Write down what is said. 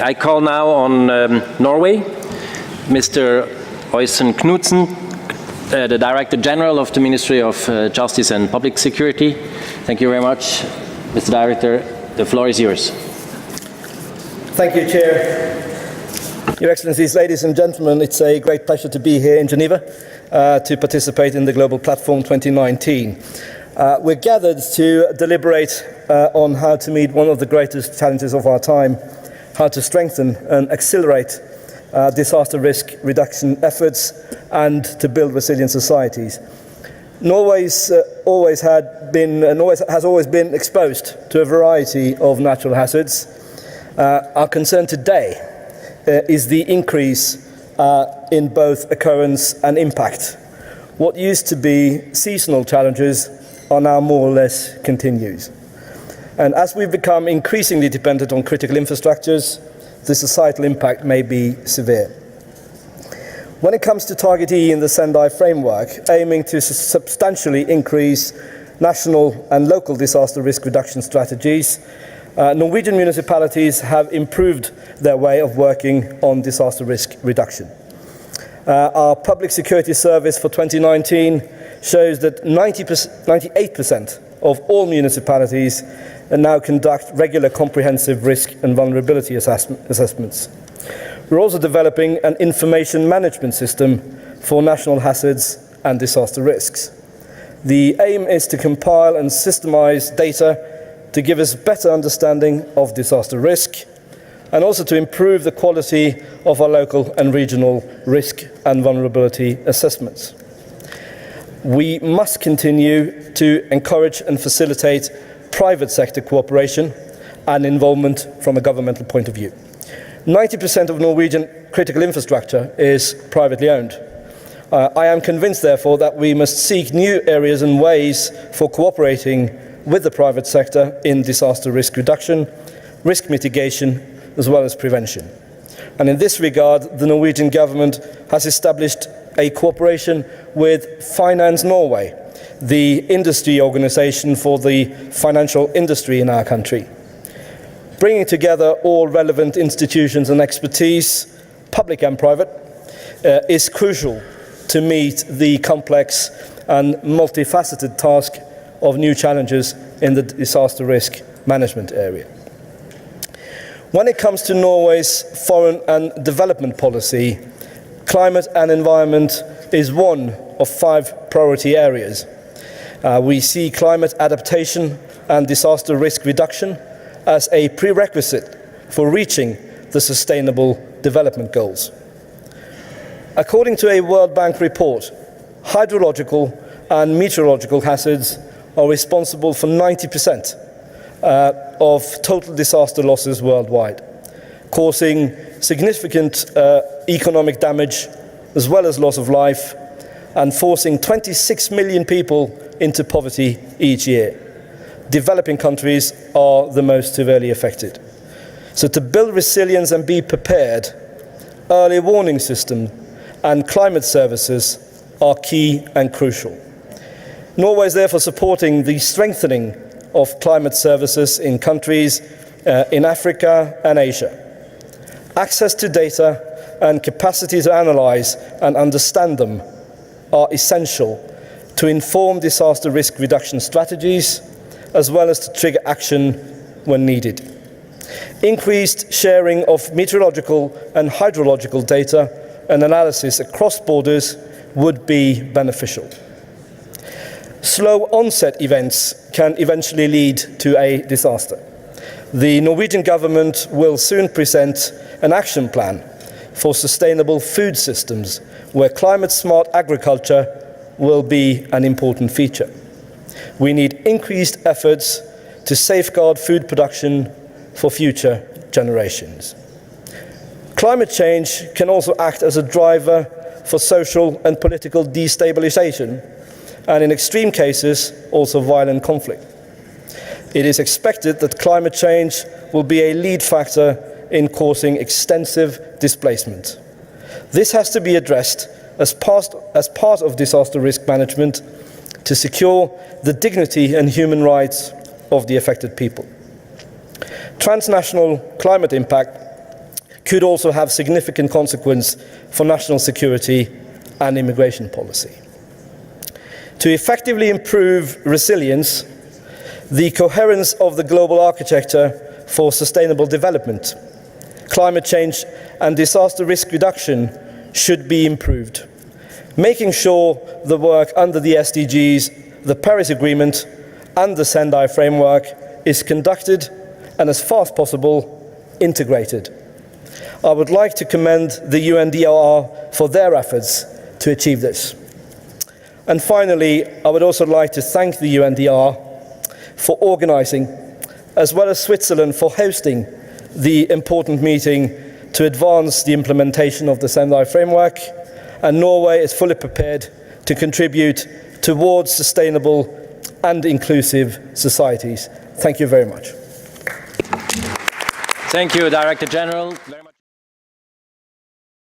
I call now on Norway, Mr. Oisten Knudsen, the Director General of the Ministry of Justice and Public Security. Thank you very much, Mr. Director. The floor is yours. Thank you, Chair. Your Excellencies, ladies and gentlemen, it's a great pleasure to be here in Geneva to participate in the Global Platform 2019. We're gathered to deliberate on how to meet one of the greatest challenges of our time, how to strengthen and accelerate disaster risk reduction efforts and to build resilient societies. Norway's always has always been exposed to a variety of natural hazards. Our concern today is the increase in both occurrence and impact. What used to be seasonal challenges are now more or less continuous. And as we've become increasingly dependent on critical infrastructures, the societal impact may be severe. When it comes to Target E in the Sendai framework, aiming to substantially increase national and local disaster risk reduction strategies, Norwegian municipalities have improved their way of working on disaster risk reduction. Our Public Security Service for 2019 shows that 98% of all municipalities now conduct regular comprehensive risk and vulnerability assessments. We're also developing an information management system for national hazards and disaster risks. The aim is to compile and systemize data to give us better understanding of disaster risk and also to improve the quality of our local and regional risk and vulnerability assessments. We must continue to encourage and facilitate private sector cooperation and involvement from a governmental point of view. 90% of Norwegian critical infrastructure is privately owned. I am convinced, therefore, that we must seek new areas and ways for cooperating with the private sector in disaster risk reduction, risk mitigation, as well as prevention. And in this regard, the Norwegian government has established a cooperation with Finance Norway, the industry organization for the financial industry in our country. Bringing together all relevant institutions and expertise, public and private, is crucial to meet the complex and multifaceted task of new challenges in the disaster risk management area. When it comes to Norway's foreign and development policy, climate and environment is one of 5 priority areas. We see climate adaptation and disaster risk reduction as a prerequisite for reaching the Sustainable Development Goals. According to a World Bank report, hydrological and meteorological hazards are responsible for 90% of total disaster losses worldwide, causing significant economic damage as well as loss of life and forcing 26 million people into poverty each year. Developing countries are the most severely affected. So to build resilience and be prepared, early warning system and climate services are key and crucial. Norway is therefore supporting the strengthening of climate services in countries in Africa and Asia. Access to data and capacity to analyze and understand them are essential to inform disaster risk reduction strategies, as well as to trigger action when needed. Increased sharing of meteorological and hydrological data and analysis across borders would be beneficial. Slow onset events can eventually lead to a disaster. The Norwegian government will soon present an action plan for sustainable food systems, where climate-smart agriculture will be an important feature. We need increased efforts to safeguard food production for future generations. Climate change can also act as a driver for social and political destabilization, and in extreme cases, also violent conflict. It is expected that climate change will be a lead factor in causing extensive displacement. This has to be addressed as part of disaster risk management to secure the dignity and human rights of the affected people. Transnational climate impact could also have significant consequence for national security and immigration policy. To effectively improve resilience, the coherence of the global architecture for sustainable development, climate change and disaster risk reduction should be improved, making sure the work under the SDGs, the Paris Agreement and the Sendai framework is conducted and, as far as possible, integrated. I would like to commend the UNDR for their efforts to achieve this. And finally, I would also like to thank the UNDR for organising, as well as Switzerland for hosting the important meeting to advance the implementation of the Sendai framework, and Norway is fully prepared to contribute towards sustainable and inclusive societies. Thank you very much. Thank you, Director General. Very much.